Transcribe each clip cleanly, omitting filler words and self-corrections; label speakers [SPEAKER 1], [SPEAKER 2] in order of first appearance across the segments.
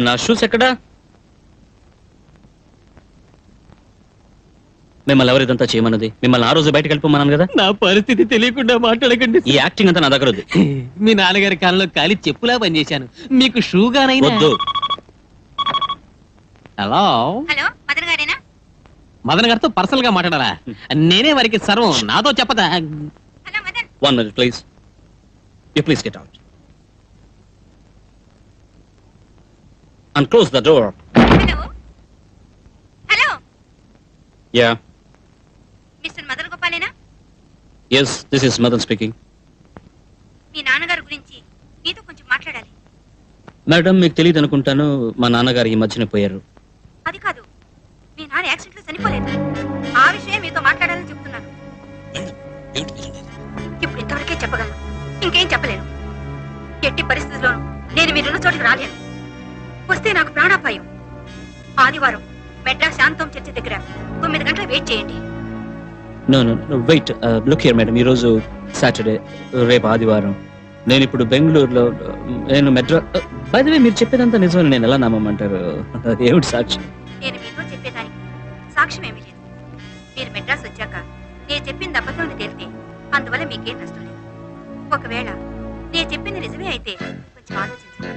[SPEAKER 1] నా షూస్ ఎక్కడా? మిమ్మల్ని ఎవరు ఇదంతా చేయమన్నది? మిమ్మల్ని ఆ రోజు బయటకు వెళ్ళిపోమన్నాను కదా.
[SPEAKER 2] నా పరిస్థితి తెలియకుండా మాట్లాడకండి.
[SPEAKER 1] ఈ యాక్టింగ్ అంతా నా దగ్గర వద్దు.
[SPEAKER 2] మీ నాన్నగారి కాలంలో కాలి చెప్పులా పనిచేశాను. మీకు షూగానైనా
[SPEAKER 1] వద్దు.
[SPEAKER 2] హలో
[SPEAKER 3] హలో మదన్ గారేనా?
[SPEAKER 2] మదన్ గారితో పర్సనల్ గా మాట్లాడాలా? నేనే వారికి సర్వం, నాతో చెప్పదా?
[SPEAKER 3] Hello Madan.
[SPEAKER 1] 1 minute please. You please get out and close the door.
[SPEAKER 3] Hello hello
[SPEAKER 1] Yeah,
[SPEAKER 3] mister Madan గోపాలేనా?
[SPEAKER 1] yes, this is Madan speaking.
[SPEAKER 3] మీ నాన్నగారి గురించి మీతో కొంచెం మాట్లాడాలి.
[SPEAKER 1] మేడం, మీకు తెలియదు అనుకుంటాను, మా నాన్నగారు ఈ మధ్యన పోయారు.
[SPEAKER 3] అది కాదు, మీ నాన్న యాక్సిడెంట్ లో చనిపోలేదు. ఆ విషయం మీతో మాట్లాడాలని చెప్తున్నాను. ఇప్పుడు ఇంతవరకే చెప్పగలను, ఇంకేం చెప్పలేను. ఎట్టి పరిస్థితుల్లోనూ నేను మీరున్న చోటికి రాలేను. వస్తే నాకు ప్రాణాపాయం. ఆదివారం మెడ్రాస్ శాంతం చర్చి దగ్గర 9 గంటలు వెయిట్ చేయండి.
[SPEAKER 1] No, wait, look here madam, ఈరోజు సాటర్డే, రేపు ఆదివారం. నేను ఇప్పుడు బెంగళూరులో, నేను బై ది వే మీరు చెప్పేదంతా నిజమని నేను ఎలా నమ్మమంటారు? ఏమిటి సాక్షి?
[SPEAKER 3] నేను మీతో చెప్పేదానికి సాక్ష్యం ఏమీ లేదు. మీరు మెడ్రాస్ వచ్చాక నేను చెప్పింది అబద్ధం తేలితే అందువల్ల మీకేం నష్టం లేదు. ఒకవేళ నేను చెప్పింది నిజమే అయితే కొంచెం ఆలోచించండి.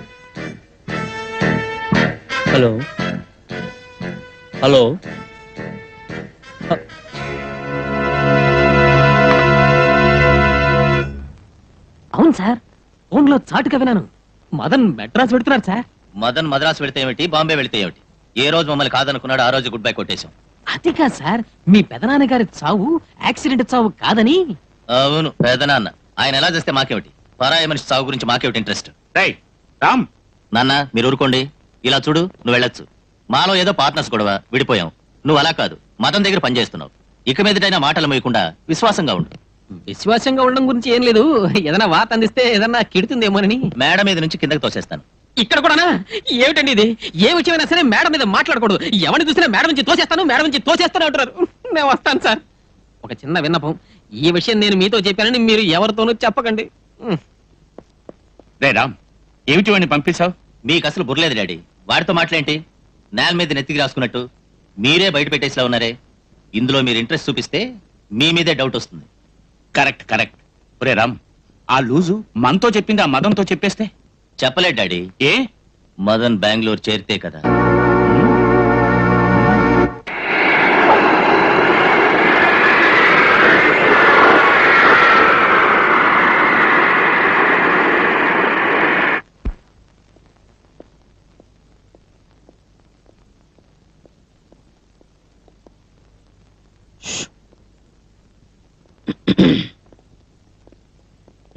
[SPEAKER 1] హలో హలో
[SPEAKER 2] అవును సార్, ఫోన్ లో చాటుగా విన్నాను. మదన్ మెడ్రాస్ పెడుతున్నారు సార్.
[SPEAKER 4] మదన్ మద్రాసు వెళితే ఏమిటి, బాంబే వెళితే ఏమిటి? ఏ రోజు మమ్మల్ని కాదనుకున్నాడు ఆ రోజు గుడ్ బై కొట్టేశాం.
[SPEAKER 2] అది కాదు సార్, మీ పెదనాన్నగారి చావు యాక్సిడెంట్ చావు కాదని.
[SPEAKER 4] అవును, పెదనాన్న. ఆయన ఎలా చేస్తే మాకేమిటి? పరాయి మనిషి చావు గురించి మాకేమిటి ఇంట్రెస్ట్?
[SPEAKER 5] రామ్,
[SPEAKER 4] నాన్న మీరు ఊరుకోండి. ఇలా చూడు, నువ్వు వెళ్ళొచ్చు. మాలో ఏదో పార్ట్నర్స్ గొడవ, విడిపోయాం. నువ్వు అలా కాదు, మదన్ దగ్గర పనిచేస్తున్నావు. ఇక మీదటైనా మాటలు మోయకుండా విశ్వాసంగా ఉండు.
[SPEAKER 2] విశ్వాసంగా ఉండడం గురించి ఏం లేదు, ఏదైనా వార్త అందిస్తే ఏదన్నా కిడుతుందేమోనని.
[SPEAKER 4] మేడం మీద నుంచి కిందకి తోసేస్తాను.
[SPEAKER 2] ఇక్కడ కూడానా? ఏమిటండి ఇది? ఏ విషయమైనా సరే మేడం మీద మాట్లాడకూడదు. ఎవరిని చూసినా మేడం నుంచి తోసేస్తాను, మేడం నుంచి తోసేస్తాను అంటారు. నేను వస్తాను సార్. ఒక చిన్న విన్నపం, ఈ విషయం నేను మీతో చెప్పానని మీరు ఎవరితోనూ చెప్పకండి.
[SPEAKER 5] రే రామ్, ఏమిటి వాడిని పంపిస్తావు?
[SPEAKER 4] మీకు అసలు బుర్రలేదు డాడీ. వాడితో మాట్లాడేంటి? నేల మీద నెత్తికి రాసుకున్నట్టు మీరే బయట పెట్టేసిలా ఉన్నారే. ఇందులో మీరు ఇంట్రెస్ట్ చూపిస్తే మీ మీదే డౌట్ వస్తుంది.
[SPEAKER 5] Correct correct. రే రామ్, ఆ లూజు మనతో చెప్పింది ఆ మదంతో చెప్పేస్తే?
[SPEAKER 4] చెప్పలేదు డాడీ.
[SPEAKER 5] ఏ?
[SPEAKER 4] మదన్ బెంగళూరు చేరితే కదా.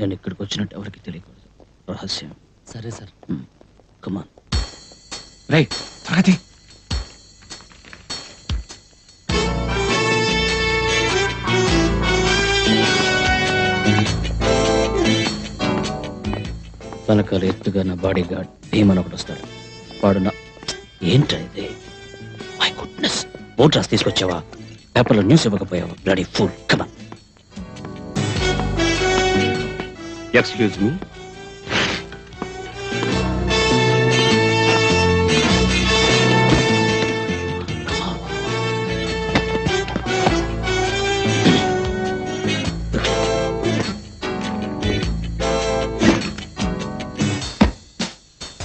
[SPEAKER 1] నేను ఇక్కడికి వచ్చినట్టు ఎవరికి తెలియకూడదు, రహస్యం.
[SPEAKER 2] సరే సార్.
[SPEAKER 1] కమాన్.
[SPEAKER 5] రే త్వరగా.
[SPEAKER 1] వెనకాల ఎత్తుగా నా బాడీ గార్డ్ భీమన్ ఒకటి వస్తాడు. వాడు నా ఏంట్రా ఇది? మై గుడ్నెస్, బోట్ రాసి తీసుకొచ్చావా? పేపర్లో న్యూస్ ఇవ్వకపోయావా? Bloody fool. Come on.
[SPEAKER 5] Excuse me.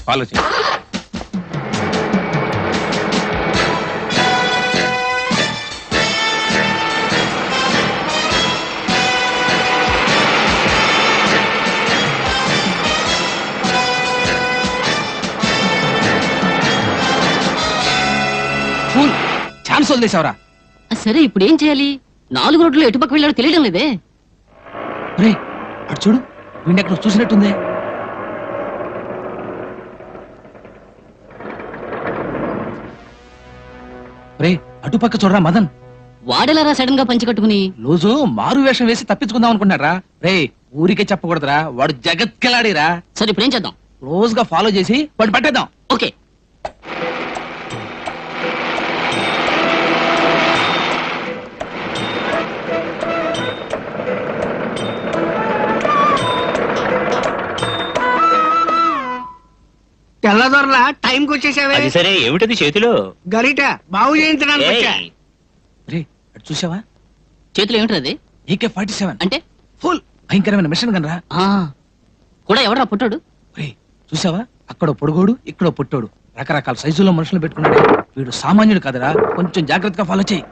[SPEAKER 5] Follow చేయండి. ఛాన్స్ వదిలేసావరా?
[SPEAKER 6] సరే ఇప్పుడు ఏం చేయాలి? 4 రోడ్లు ఎటుపక్క వెళ్ళాడో తెలియడం లేదే.
[SPEAKER 5] రే అటు చూడు, వీడిని ఎక్కడ చూసినట్టుంది. రే అటుపక్క చూడరా మదన్.
[SPEAKER 6] వాడెలారా సడన్ గా పంచి కట్టుకుని?
[SPEAKER 5] రోజు మారు వేషం వేసి తప్పించుకుందాం అనుకున్నారా? రే ఊరికే చెప్పకూడదురా, వాడు జగత్కెలాడిరా.
[SPEAKER 6] సరే ఇప్పుడు ఏం చేద్దాం?
[SPEAKER 5] క్లోజ్ గా ఫాలో చేసి వాడు పట్టేద్దాం.
[SPEAKER 6] ఓకే.
[SPEAKER 7] తెల్లదొరలా టైంకి వచ్చేసావే.
[SPEAKER 4] అది సరే, ఏమిటది చేతిలో?
[SPEAKER 7] గరిట బాగు చేయించడానికి వచ్చా.
[SPEAKER 5] రే అటు చూసావా?
[SPEAKER 6] చేతిలో ఏమిటది?
[SPEAKER 5] AK-47
[SPEAKER 6] అంటే
[SPEAKER 5] ఫుల్ భయంకరమైన మిషన్ గన్ రా.
[SPEAKER 6] ఆ కూడా ఎవరా పుట్టాడు?
[SPEAKER 5] రే చూసావా? అక్కడ పొడుగోడు, ఇక్కడ పుట్టోడు, రకరకాల సైజుల్లో మనుషులు పెట్టుకున్నాడు. వీడు సామాన్యుడు కాదురా, కొంచెం జాగ్రత్తగా ఫాలో చేయి.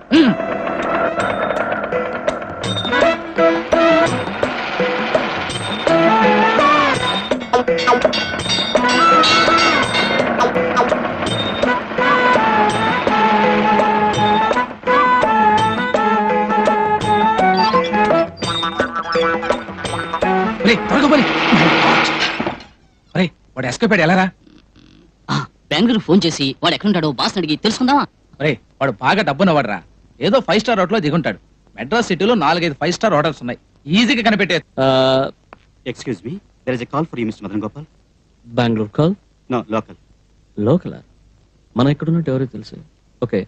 [SPEAKER 5] వాడు ఎస్కేప్ అయ్యాడు ఎలారా?
[SPEAKER 6] బెంగళూరు ఫోన్ చేసి వాడు ఎక్కడుంటాడో బాస్ అడిగి తెలుసుకుందామా?
[SPEAKER 5] రే వాడు బాగా డబ్బున్నవాడురా. ఏదో 5 స్టార్ హోటల్ లో దిగుంటాడు. మెడ్రాస్ సిటీలో 4-5 5 స్టార్ హోటల్స్ ఉన్నాయి, ఈజీగా కనిపెట్టే.
[SPEAKER 8] Excuse me, there is a call for you mister Madan Gopal.
[SPEAKER 1] Bengaluru call?
[SPEAKER 8] No, local.
[SPEAKER 1] లోకలా? మనం ఇక్కడ ఉన్నట్టు ఎవరో తెలుసు. Okay,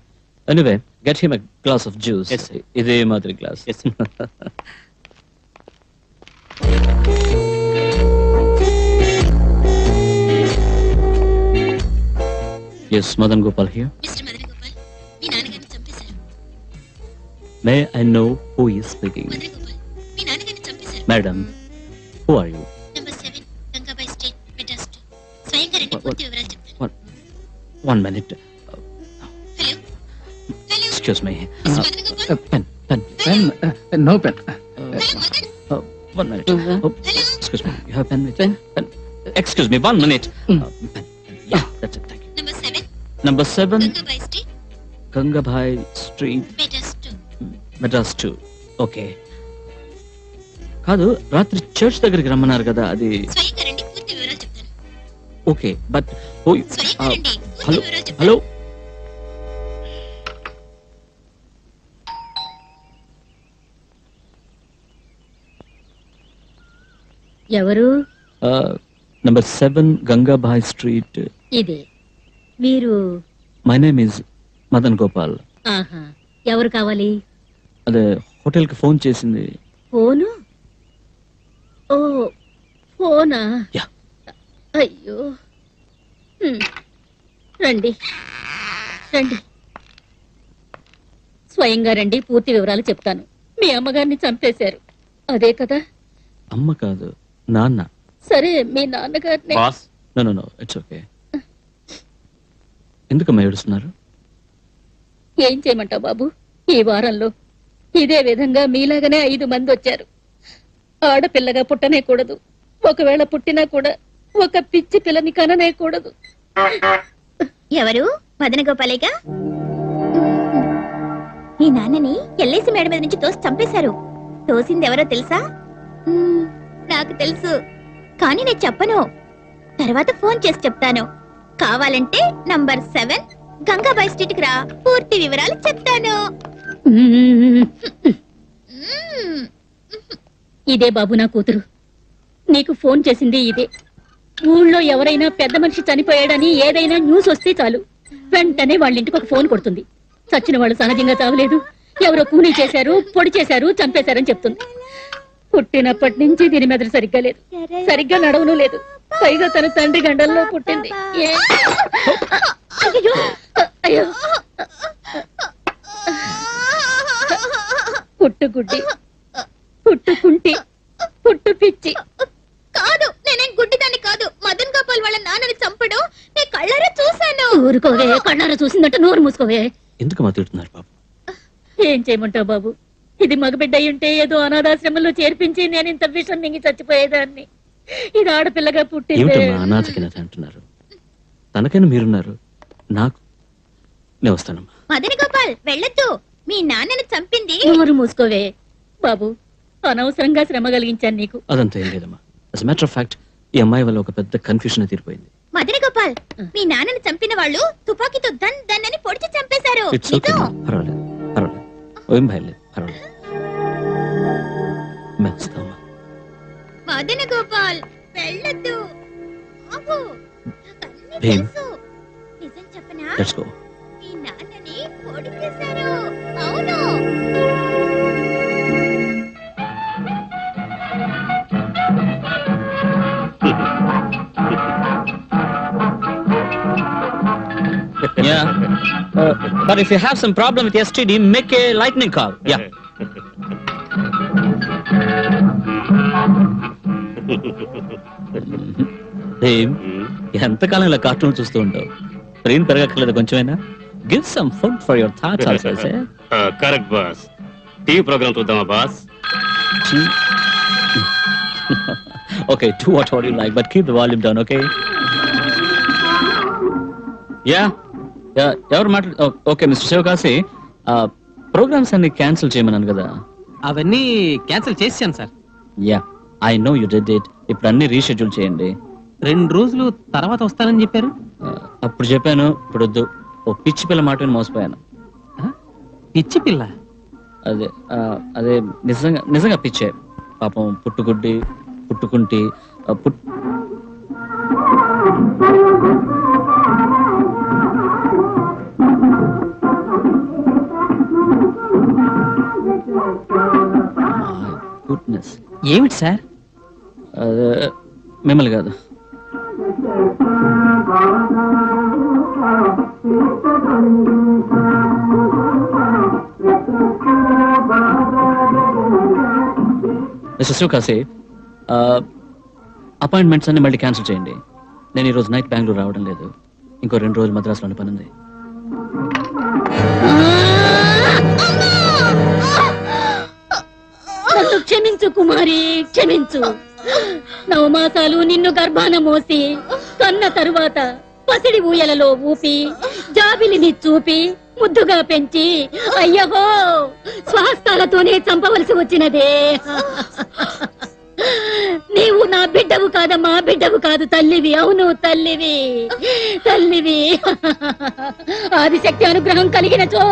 [SPEAKER 1] anyway get him a glass of juice.
[SPEAKER 8] Yes, sir.
[SPEAKER 1] ఇదే మాదిరి glass.
[SPEAKER 8] Yes, sir.
[SPEAKER 1] Yes, Madan Gopal here.
[SPEAKER 3] Mister Madan Gopal, మీ నాన్నగారిని చంపేశారు.
[SPEAKER 1] May I know who is speaking?
[SPEAKER 3] Madan Gopal, మీ నాన్నగారిని చంపేశారు.
[SPEAKER 1] Madam, who are you?
[SPEAKER 3] Number 7 Gangabai street, Madras 2. స్వయంగా రండి, పూర్తి వివరాలు చెప్తాను.
[SPEAKER 1] One minute.
[SPEAKER 3] Hello hello,
[SPEAKER 1] Excuse me.
[SPEAKER 3] Mister Madan Gopal.
[SPEAKER 1] Pen, pen,
[SPEAKER 5] pen no pen.
[SPEAKER 3] Hello Madan.
[SPEAKER 1] 1 minute.
[SPEAKER 3] Hello.
[SPEAKER 1] Excuse me. You have pen with you? Pen. Excuse me. 1 minute. Pen. Yeah, that's it. Thank you.
[SPEAKER 3] Number 7
[SPEAKER 1] Number 7,
[SPEAKER 3] Gangabai street,
[SPEAKER 1] Gangabhai Street,
[SPEAKER 3] Madras 2.
[SPEAKER 1] Madras 2. Okay. కాదు, రాత్రి church దగ్గరికి రమ్మన్నారు కదా, అది
[SPEAKER 3] స్వయంగా రండి, పూర్తి వివరాలు చెప్తాను.
[SPEAKER 1] ఓకే. బట్
[SPEAKER 3] స్వయంగా రండి, పూర్తి
[SPEAKER 1] హలో
[SPEAKER 3] వివరాలు చెప్తాను.
[SPEAKER 1] హలో
[SPEAKER 9] ఎవరు?
[SPEAKER 1] Number 7 Gangabhai street.
[SPEAKER 9] ఇదే. మీరు?
[SPEAKER 1] My name is Madan Gopal.
[SPEAKER 9] ఆహా, ఎవరు కావాలి?
[SPEAKER 1] అదే హోటల్ కి ఫోన్ చేసింది.
[SPEAKER 9] ఫోను? ఓ ఫోనా?
[SPEAKER 1] యా.
[SPEAKER 9] అయ్యో, రండి రండి, స్వయంగా రండి, పూర్తి వివరాలు చెప్తాను. మీ అమ్మగారిని చంపేశారు, అదే కదా?
[SPEAKER 1] అమ్మ కాదు, నాన్న.
[SPEAKER 9] సరే, మీ నాన్నగారిని.
[SPEAKER 4] Boss,
[SPEAKER 1] no no no, it's okay. ఎందుకమ్మా ఏడుస్తున్నారు?
[SPEAKER 9] ఏం చేయమంటావు బాబు, ఈ వారంలో ఇదే విధంగా మీలాగానే 5 మంది వచ్చారు. ఆడపిల్లగా పుట్టనే కూడదు, ఒకవేళ పుట్టినా కూడా ఒక పిచ్చి పిల్లని కననే కూడదు.
[SPEAKER 3] ఎవరు? మదన గోపాలేగా? మీ నాన్నని ఎల్ఐసి మేడ మీద నుంచి తోసి చంపేశారు. తోసింది ఎవరో తెలుసా? నాకు తెలుసు, కానీ నేను చెప్పను. తర్వాత ఫోన్ చేసి చెప్తాను. కావాలంటే నంబర్ 7 గంగాబాయ్ స్ట్రీట్ కి రా, పూర్తి వివరాలు చెప్తాను.
[SPEAKER 9] ఇదే బాబు నా కూతురు, నీకు ఫోన్ చేసింది ఇదే. ఊళ్ళో ఎవరైనా పెద్ద మనిషి చనిపోయాడని ఏదైనా న్యూస్ వస్తే చాలు, వెంటనే వాళ్ళ ఇంటికి ఒక ఫోన్ కొడుతుంది. చచ్చిన వాళ్ళు సహజంగా చావలేదు, ఎవరో కూనీ చేశారు, పొడి చేశారు, చంపేశారని చెప్తుంది. పుట్టినప్పటి నుంచి దీని మెదడు సరిగ్గా లేదు, సరిగ్గా నడవను లేదు. పైగా తన తండ్రి గండల్లో పుట్టింది. అయ్యో అయ్యో, పుట్టుగుడ్డి, పుట్టుకుంటి, పుట్టు పిచ్చి.
[SPEAKER 3] కాదు, నేనేం గుడ్డిదాన్ని కాదు. మదన్ గోపాల్ వాళ్ళ నాన్నని చంపడం నీ కళ్ళారా చూశాను.
[SPEAKER 9] ఊరుకోవే, కళ్ళారా చూసిందంటే నోరు మూసుకోవే.
[SPEAKER 1] ఎందుకు మాట్లాడుతున్నారు బాబు?
[SPEAKER 9] ఏం చేయమంటావు బాబు, ఇది మగబిడ్డ ఉంటే ఏదో అనాథాశ్రమంలో చేర్పించి నేను ఇంత విషం మింగి చచ్చిపోయేదాన్ని. ఇది ఆడపిల్లగా పుట్టింది.
[SPEAKER 1] ఏమిటమ్మా అనాథకినత అంటున్నారు? తనకైనా మీరున్నారు, నాకు. నేను వస్తానమ్మా.
[SPEAKER 3] మదన్ గోపాల్ వెళ్ళొద్దు, మీ నాన్నని చంపింది.
[SPEAKER 9] నోరు మూసుకోవే బాబు, అనవసరంగా శ్రమ కలిగించాను నీకు.
[SPEAKER 1] అదంతా ఏం లేదమ్మా. as a matter of fact, ఈ అమ్మాయి వల్ల ఒక పెద్ద కన్ఫ్యూషన్ తీరిపోయింది.
[SPEAKER 3] మదన్ గోపాల్, మీ నాన్నని చంపిన వాళ్ళు తుపాకీతో దన్ దన్ అని పొడిచి చంపేశారు.
[SPEAKER 1] ఇట్స్ ఓకే, పర్వాలేదు పర్వాలేదు, ఏం భయలేదు, పర్వాలేదు. మెస్తామా
[SPEAKER 3] మదన్ గోపాల్ వెళ్ళొద్దు. ఆగు, నాకన్నీ
[SPEAKER 1] భీమ్.
[SPEAKER 3] తెలుసు. నిజం చెప్పనా?
[SPEAKER 1] Let's go.
[SPEAKER 3] మీ నాన్నని పొడి చేశారు. అవును.
[SPEAKER 1] Yeah. But if you have some problem with STD, make a lightning call. Yeah. ఎంతకాలం ఇలా కార్టూన్ చూస్తూ ఉంటావు? బ్రెయిన్ పెరగక్కర్లేదు కొంచెమైనా? Give some food for your thoughts also.
[SPEAKER 8] Correct boss. TV programme చూద్దామా boss?
[SPEAKER 1] Okay, do whatever you like, but keep the volume down, okay? Yeah. ఎవరు మాట్లాడు? Okay mister Sivakasi, programmes అన్ని క్యాన్సిల్ చేయమన్నాను కదా?
[SPEAKER 2] అవన్నీ క్యాన్సిల్ చేశాను sir.
[SPEAKER 1] Yeah, I know you did it. ఇప్పుడు అన్ని reschedule చేయండి.
[SPEAKER 2] 2 రోజులు తర్వాత వస్తానని చెప్పారు.
[SPEAKER 1] అప్పుడు చెప్పాను, ఇప్పుడు వద్దు. ఓ పిచ్చి పిల్ల మాట మోసపోయాను.
[SPEAKER 2] పిచ్చి పిల్ల?
[SPEAKER 1] అదే నిజంగా పిచ్చే. పాపం పుట్టుకుంటి గుడ్నెస్.
[SPEAKER 2] ఏమిటి సార్?
[SPEAKER 1] మిమ్మల్ని కాదు. మిస్టర్ శివకాశి, అపాయింట్మెంట్స్ అన్ని మళ్ళీ క్యాన్సిల్ చేయండి. నేను ఈరోజు నైట్ బెంగళూరు రావడం లేదు. ఇంకో 2 రోజులు మద్రాసులోని పని ఉంది.
[SPEAKER 9] క్షమించు కుమారి, క్షమించు. 9 మాసాలు నిన్ను గర్భాన మోసి కన్న తరువాత పసిడి ఊయలలో ఊపి జాబిలిని చూపి ముద్దుగా పెంచి అయ్యహో స్వాస్థాలతోనే చంపవలసి వచ్చినదే. నీవు నా బిడ్డవు కాదమ్మా, బిడ్డవు కాదు, తల్లివి. అవును, తల్లివి. ఆదిశక్తి అనుగ్రహం కలిగినచో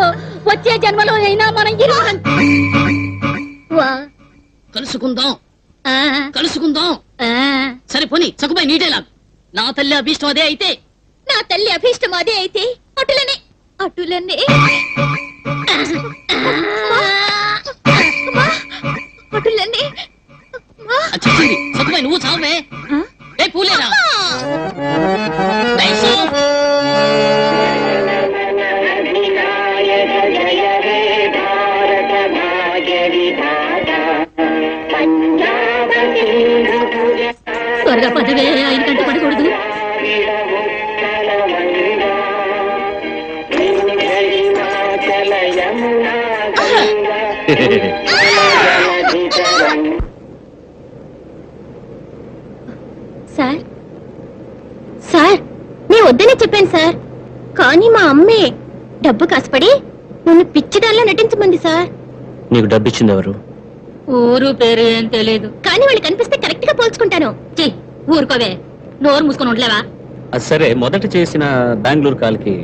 [SPEAKER 9] వచ్చే జన్మలో అయినా మనం
[SPEAKER 6] కలుసుకుందాం. సరిపోని చకుబాయి నీటేలా. నా తల్లి అభీష్టం అదే అయితే అటులనే చెప్పింది. చకుబాయి నువ్వు చావే. ఏ పూలేరా?
[SPEAKER 9] త్వరగా పదవే, ఆయన కంట పడకూడదు.
[SPEAKER 3] సార్, నీ వద్దనే చెప్పాను సార్, కానీ మా అమ్మే డబ్బు కాసపడి నన్ను పిచ్చిదాల్లో నటించమంది సార్.
[SPEAKER 1] నీకు డబ్బు ఇచ్చింది ఎవరు?
[SPEAKER 9] ఊరు పేరు ఏం తెలియదు,
[SPEAKER 3] కానీ వాళ్ళు కనిపిస్తే కరెక్ట్ గా పోల్చుకుంటాను.
[SPEAKER 9] ఊరుకోవే, నోరు మూసుకొని ఉండలేవా?
[SPEAKER 1] సరే, మొదట చేసిన బెంగళూరు కాల్కి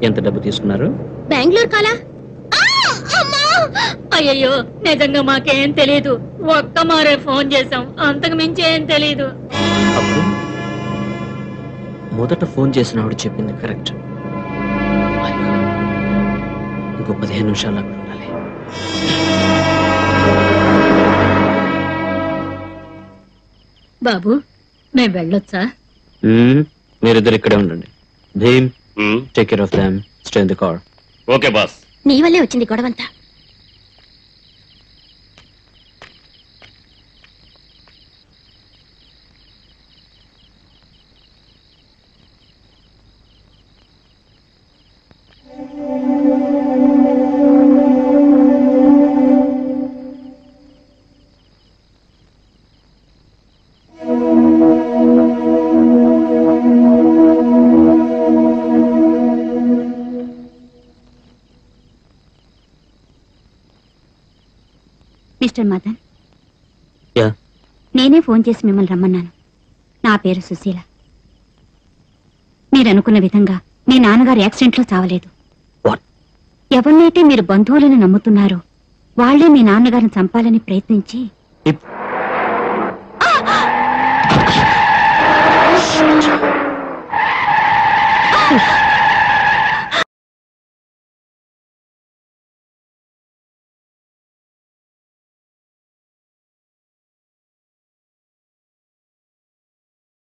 [SPEAKER 1] ఎంత డబ్బు తీసుకున్నారు?
[SPEAKER 3] బెంగళూరు కాలా?
[SPEAKER 9] అయ్యయ్యో, నిజంగా మాకేం తెలియదు. ఒక్క మారే ఫోన్ చేసాం, అంతకు మించి ఏం తెలీదు.
[SPEAKER 1] అప్పుడు మొదట ఫోన్ చేసిన ఆవిడ చెప్పింది కరెక్ట్. ఇంకో 15 నిమిషాలు అక్కడ ఉండాలి.
[SPEAKER 9] బాబు, మేము వెళ్ళొచ్చా?
[SPEAKER 1] మీరిద్దరు ఇక్కడే ఉండండి. Bhim, take care of them, stay in the car.
[SPEAKER 8] Okay boss.
[SPEAKER 3] నీ వల్లే వచ్చింది గొడవంతా. మిస్టర్ మదన్, నేనే ఫోన్ చేసి మిమ్మల్ని రమ్మన్నాను. నా పేరు సుశీల. మీరు అనుకున్న విధంగా మీ నాన్నగారు యాక్సిడెంట్లో చావలేదు. ఎవరినైతే మీరు బంధువులను నమ్ముతున్నారో వాళ్లే మీ నాన్నగారిని చంపాలని ప్రయత్నించి